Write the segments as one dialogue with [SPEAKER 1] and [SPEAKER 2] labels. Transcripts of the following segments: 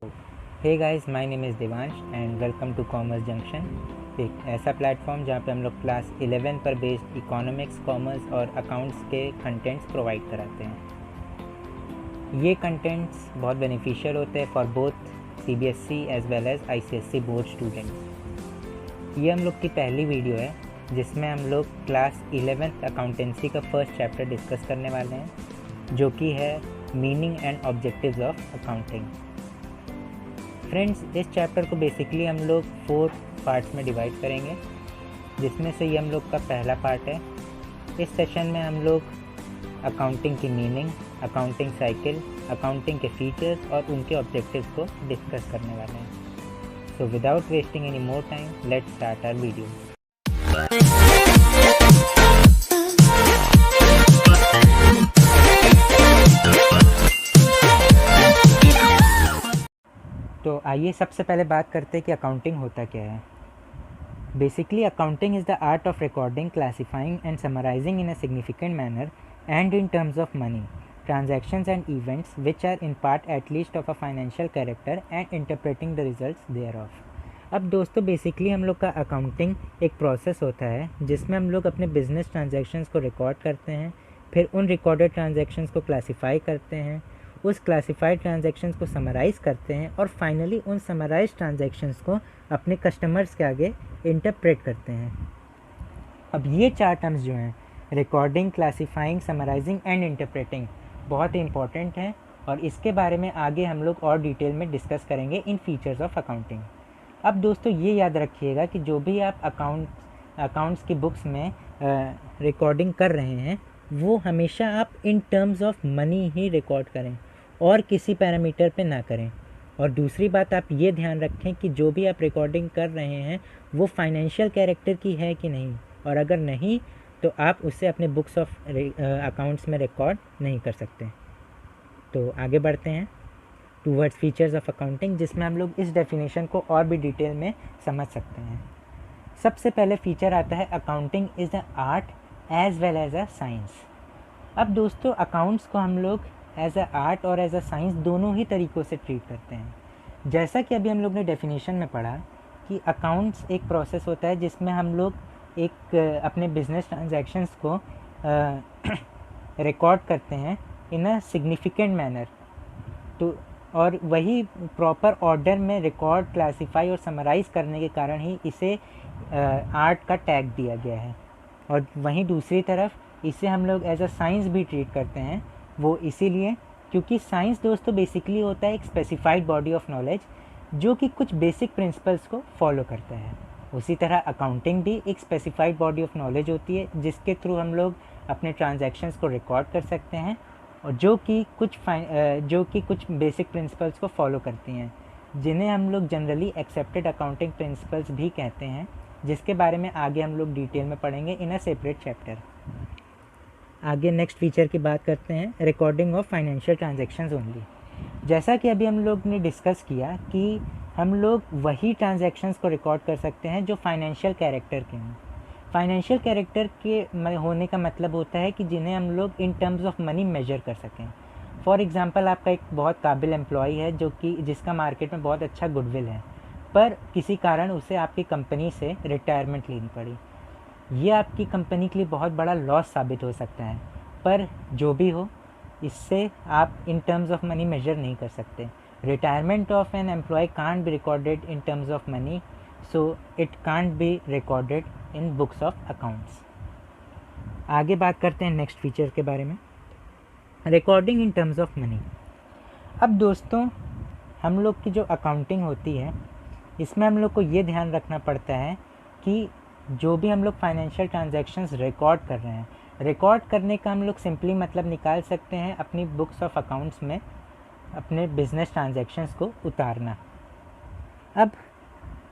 [SPEAKER 1] Hey guys, my name is Devansh and welcome to commerce junction, एक ऐसा platform जहाँ पे हम लोग क्लास 11 पर बेस्ड इकोनॉमिक्स, कॉमर्स और अकाउंट्स के कंटेंट्स प्रोवाइड कराते हैं। ये कंटेंट्स बहुत बेनिफिशियल होते हैं for both CBSE as well as ICSE board students. ये हम लोग की पहली वीडियो है जिसमें हम लोग क्लास 11th अकाउंटेंसी का फर्स्ट चैप्टर डिस्कस करने वाले हैं, जो कि है meaning and objectives of accounting. Friends, इस चैप्टर को बेसिकली हम लोग 4 पार्ट्स में डिवाइड करेंगे, जिसमें से ये हम लोग का पहला पार्ट है। इस सेशन में हम लोग अकाउंटिंग की मीनिंग, अकाउंटिंग साइकिल, अकाउंटिंग के फीचर्स और उनके ऑब्जेक्टिव्स को डिस्कस करने वाले हैं। So without wasting any more time, let's start our video. तो आइए सबसे पहले बात करते हैं कि अकाउंटिंग होता क्या है। Basically accounting is the art of recording, classifying and summarising in a significant manner and in terms of money, transactions and events which are in part at least of a financial character and interpreting the results thereof। अब दोस्तों, basically हम लोग का accounting एक process होता है जिसमें हम लोग अपने बिजनेस ट्रांजैक्शंस को रिकॉर्ड करते हैं, फिर उन रिकॉर्डेड ट्रांजैक्शंस को क्लासीफाई करते हैं, उस क्लासीफाइड ट्रांजैक्शंस को समराइज़ करते हैं और फाइनली उन समराइज ट्रांजैक्शंस को अपने कस्टमर्स के आगे इंटरप्रेट करते हैं। अब ये 4 टर्म्स जो हैं, recording, classifying, summarising and interpreting, बहुत ही इंपॉर्टेंट हैं और इसके बारे में आगे हम लोग और डिटेल में डिस्कस करेंगे इन फीचर्स ऑफ अकाउंटिंग। अब दोस्तों, ये याद रखिएगा कि जो भी आप अकाउंट्स की बुक्स में रिकॉर्डिंग कर रहे हैं, वो हमेशा आप in terms of money he record करें और किसी पैरामीटर पे ना करें। और दूसरी बात, आप ये ध्यान रखें कि जो भी आप रिकॉर्डिंग कर रहे हैं वो फाइनेंशियल कैरेक्टर की है कि नहीं, और अगर नहीं तो आप उससे अपने बुक्स ऑफ अकाउंट्स में रिकॉर्ड नहीं कर सकते। तो आगे बढ़ते हैं टूवर्ड्स फीचर्स ऑफ अकाउंटिंग, जिसमें हम लोग इस डेफिनेशन को और भी डिटेल में समझ सकते हैं। सबसे पहले फीचर आता है accounting is the art as well as a science. अब दोस्तों, अकाउंट्स को हम लोग एज अ आर्ट और एज अ साइंस दोनों ही तरीक़ों से ट्रीट करते हैं। जैसा कि अभी हम लोग ने डेफिनेशन में पढ़ा कि अकाउंट्स एक प्रोसेस होता है जिसमें हम लोग एक अपने बिजनेस ट्रांजैक्शंस को रिकॉर्ड करते हैं इन अ सिग्निफिकेंट मैनर। तो और वही प्रॉपर ऑर्डर में रिकॉर्ड, क्लासीफाई और समराइज़ करने के कारण ही इसे आर्ट का टैग दिया गया है। और वहीं दूसरी तरफ इसे हम लोग एज अ साइंस भी ट्रीट करते हैं। वो इसीलिए क्योंकि साइंस दोस्तों बेसिकली होता है एक स्पेसिफाइड बॉडी ऑफ नॉलेज जो कि कुछ बेसिक प्रिंसिपल्स को फॉलो करता है। उसी तरह अकाउंटिंग भी एक स्पेसिफाइड बॉडी ऑफ नॉलेज होती है जिसके थ्रू हम लोग अपने ट्रांजैक्शंस को रिकॉर्ड कर सकते हैं और जो कि कुछ बेसिक प्रिंसिपल्स को फॉलो करती हैं, जिन्हें हम लोग जनरली एक्सेप्टेड अकाउंटिंग प्रिंसिपल्स भी कहते हैं, जिसके बारे में आगे हम लोग डिटेल में पढ़ेंगे इन अ सेपरेट चैप्टर। आगे नेक्स्ट फीचर की बात करते हैं, recording of financial transactions only. जैसा कि अभी हम लोग ने डिस्कस किया कि हम लोग वही ट्रांजैक्शंस को रिकॉर्ड कर सकते हैं जो फाइनेंशियल कैरेक्टर के हैं। फाइनेंशियल कैरेक्टर के होने का मतलब होता है कि जिन्हें हम लोग in terms of money measure कर सकें। फॉर एग्जांपल, आपका एक बहुत काबिल एम्प्लॉय है जिसका मार्केट में बहुत अच्छा गुडविल है, पर किसी कारण उसे आपकी कंपनी से रिटायरमेंट लेनी पड़ी। ये आपकी कंपनी के लिए बहुत बड़ा लॉस साबित हो सकता है, पर जो भी हो, इससे आप in terms of money measure नहीं कर सकते। Retirement of an employee can't be recorded in terms of money, so it can't be recorded in books of accounts. आगे बात करते हैं नेक्स्ट फीचर के बारे में, recording in terms of money. अब दोस्तों, हम लोग की जो अकाउंटिंग होती है, इसमें हम लोग को ये ध्यान रखना पड़ता है कि जो भी हम लोग फाइनेंशियल ट्रांजैक्शंस रिकॉर्ड कर रहे हैं, रिकॉर्ड करने का हम लोग सिंपली मतलब निकाल सकते हैं अपनी बुक्स ऑफ अकाउंट्स में अपने बिजनेस ट्रांजैक्शंस को उतारना। अब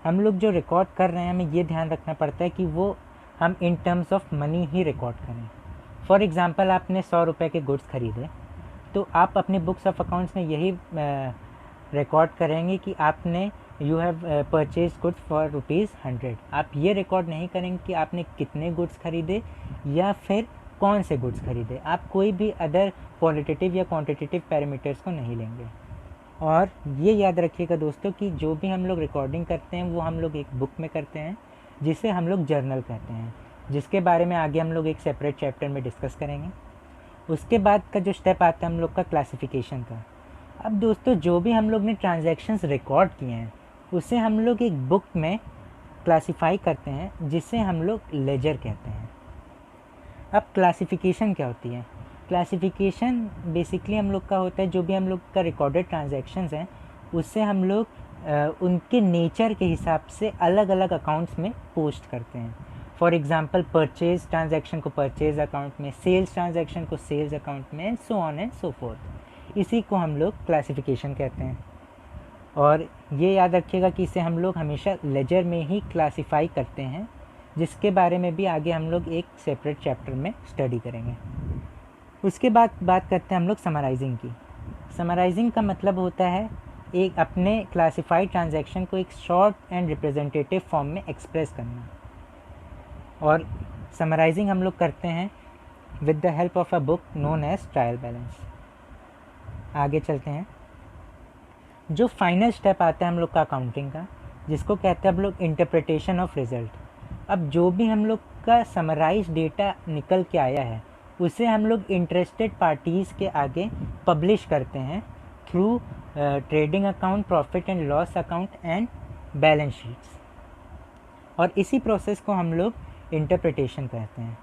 [SPEAKER 1] हम लोग जो रिकॉर्ड कर रहे हैं, हमें ये ध्यान रखना पड़ता है कि वो हम इन terms of money he record करें। फॉर एग्ज़ाम्पल, आपने 100 रुपये के गुड्स खरीदे, तो आप अपने बुक्स ऑफ अकाउंट्स में यही रिकॉर्ड करेंगे कि आपने you have purchase goods for ₹100। आप ये रिकॉर्ड नहीं करेंगे कि आपने कितने गुड्स खरीदे या फिर कौन से गुड्स खरीदे। आप कोई भी अदर क्वालिटेटिव या क्वांटिटेटिव पैरामीटर्स को नहीं लेंगे। और ये याद रखिएगा दोस्तों कि जो भी हम लोग रिकॉर्डिंग करते हैं वो हम लोग एक बुक में करते हैं जिसे हम लोग जर्नल कहते हैं, जिसके बारे में आगे हम लोग एक सेपरेट चैप्टर में डिस्कस करेंगे। उसके बाद का जो स्टेप आता है हम लोग का क्लासिफिकेशन का। अब दोस्तों जो भी हम लोग ने ट्रांजैक्शंस रिकॉर्ड किए हैं उसे हम लोग एक बुक में क्लासिफाई करते हैं जिसे हम लोग लेजर कहते हैं। अब क्लासिफिकेशन क्या होती है? क्लासिफिकेशन बेसिकली हम लोग का होता है जो भी हम लोग का रिकॉर्डेड ट्रांजैक्शंस हैं उससे हम लोग उनके नेचर के हिसाब से अलग अलग अकाउंट्स में पोस्ट करते हैं। फॉर एग्जांपल परचेज ट्रांजैक्शन को परचेज अकाउंट में, सेल्स ट्रांजैक्शन को सेल्स अकाउंट में, and so on and so fourth. इसी को हम लोग क्लासिफिकेशन कहते हैं। और ये याद रखिएगा कि इसे हम लोग हमेशा लेजर में ही क्लासिफाई करते हैं, जिसके बारे में भी आगे हम लोग एक सेपरेट चैप्टर में स्टडी करेंगे। उसके बाद बात करते हैं हम लोग समराइजिंग की। समराइजिंग का मतलब होता है एक अपने क्लासिफाइड ट्रांजैक्शन को एक शॉर्ट एंड रिप्रेजेंटेटिव फॉर्म में एक्सप्रेस करना। और समराइजिंग हम लोग करते हैं with the help of a book known as trial balance. आगे चलते हैं। जो फाइनल स्टेप आता है हम लोग का अकाउंटिंग का, जिसको कहते हैं हम लोग इंटरप्रिटेशन ऑफ रिजल्ट। अब जो भी हम लोग का समराइज डेटा निकल के आया है उसे हम लोग इंटरेस्टेड पार्टीज़ के आगे पब्लिश करते हैं through trading account, profit and loss account and balance sheets. और इसी प्रोसेस को हम लोग इंटरप्रिटेशन कहते हैं।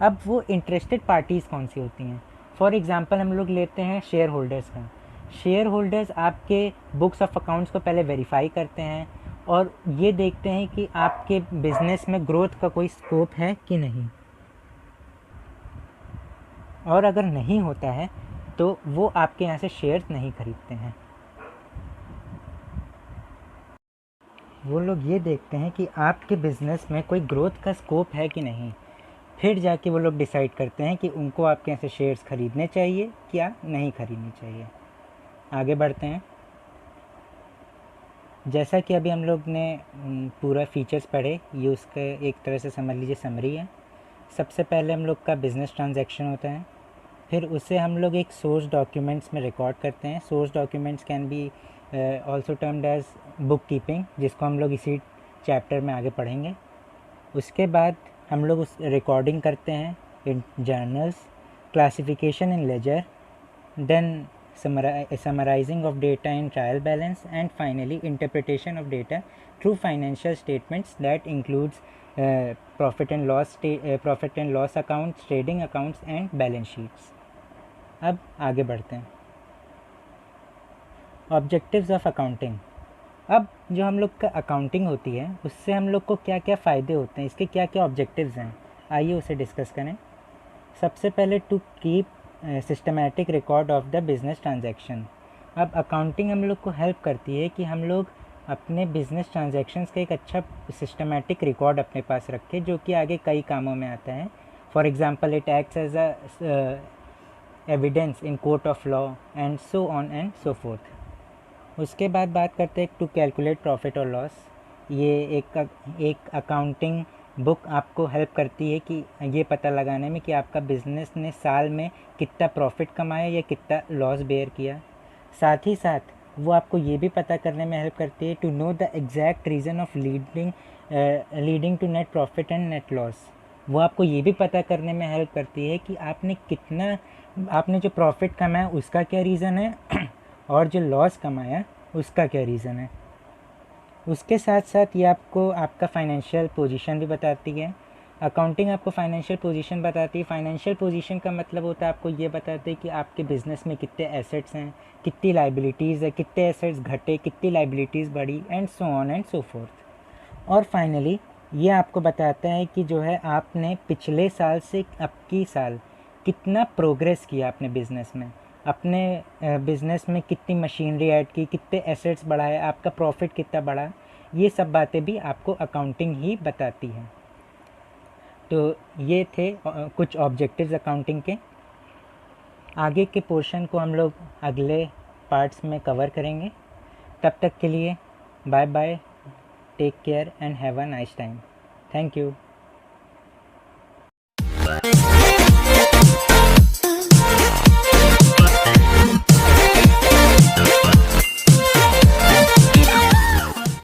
[SPEAKER 1] अब वो इंटरेस्टेड पार्टीज़ कौन सी होती हैं? फॉर एग्ज़ाम्पल हम लोग लेते हैं शेयर होल्डर्स का। शेयर होल्डर्स आपके बुक्स ऑफ अकाउंट्स को पहले वेरीफाई करते हैं और ये देखते हैं कि आपके बिज़नेस में ग्रोथ का कोई स्कोप है कि नहीं, और अगर नहीं होता है तो वो आपके यहाँ से शेयर्स नहीं खरीदते हैं। वो लोग ये देखते हैं कि आपके बिज़नेस में कोई ग्रोथ का स्कोप है कि नहीं, फिर जाके वो लोग डिसाइड करते हैं कि उनको आपके यहाँ से शेयर्स खरीदने चाहिए या नहीं खरीदने चाहिए। आगे बढ़ते हैं। जैसा कि अभी हम लोग ने पूरा फीचर्स पढ़े, ये उसका एक तरह से समझ लीजिए समरी है। सबसे पहले हम लोग का बिज़नेस ट्रांजैक्शन होता है, फिर उसे हम लोग एक सोर्स डॉक्यूमेंट्स में रिकॉर्ड करते हैं। Source documents can be also termed as book keeping, जिसको हम लोग इसी चैप्टर में आगे पढ़ेंगे। उसके बाद हम लोग उस रिकॉर्डिंग करते हैं in journals, classification in ledger, then summarizing of data in trial balance, and finally interpretation of data through financial statements that includes profit and loss accounts, trading accounts and balance sheets. अब आगे बढ़ते हैं। Objectives of accounting. अब जो हम लोग का accounting होती है उससे हम लोग को क्या क्या फ़ायदे होते हैं, इसके क्या क्या ऑब्जेक्टिव्स हैं, आइए उसे डिस्कस करें। सबसे पहले to keep systematic record of the business transaction. अब अकाउंटिंग हम लोग को हेल्प करती है कि हम लोग अपने बिज़नेस ट्रांजैक्शंस का एक अच्छा सिस्टमैटिक रिकॉर्ड अपने पास रखें, जो कि आगे कई कामों में आता है। For example it acts as a evidence in court of law and so on and so forth. उसके बाद बात करते हैं टू कैलकुलेट प्रॉफिट और लॉस। ये एक अकाउंटिंग बुक आपको हेल्प करती है कि ये पता लगाने में कि आपका बिज़नेस ने साल में कितना प्रॉफिट कमाया या कितना लॉस बेयर किया। साथ ही साथ वो आपको ये भी पता करने में हेल्प करती है to know the exact reason of leading to net profit and net loss. वो आपको ये भी पता करने में हेल्प करती है कि आपने जो प्रॉफिट कमाया उसका क्या रीज़न है और जो लॉस कमाया उसका क्या रीज़न है। उसके साथ साथ ये आपको आपका फाइनेंशियल पोजीशन भी बताती है। अकाउंटिंग आपको फाइनेंशियल पोजीशन बताती है। फाइनेंशियल पोजीशन का मतलब होता है आपको ये बताते हैं कि आपके बिज़नेस में कितने एसेट्स हैं, कितनी लाइबिलिटीज़ है, कितने एसेट्स घटे, कितनी लाइबिलिटीज़ बढ़ी, and so on and so fourth. और फाइनली ये आपको बताता है कि जो है आपने पिछले साल से अब की साल कितना प्रोग्रेस किया अपने बिज़नेस में, अपने बिज़नेस में कितनी मशीनरी ऐड की, कितने एसेट्स बढ़ाए, आपका प्रॉफिट कितना बढ़ा। ये सब बातें भी आपको अकाउंटिंग ही बताती है। तो ये थे कुछ ऑब्जेक्टिव्स अकाउंटिंग के। आगे के पोर्शन को हम लोग अगले पार्ट्स में कवर करेंगे। तब तक के लिए bye bye, take care and have a nice time. Thank you.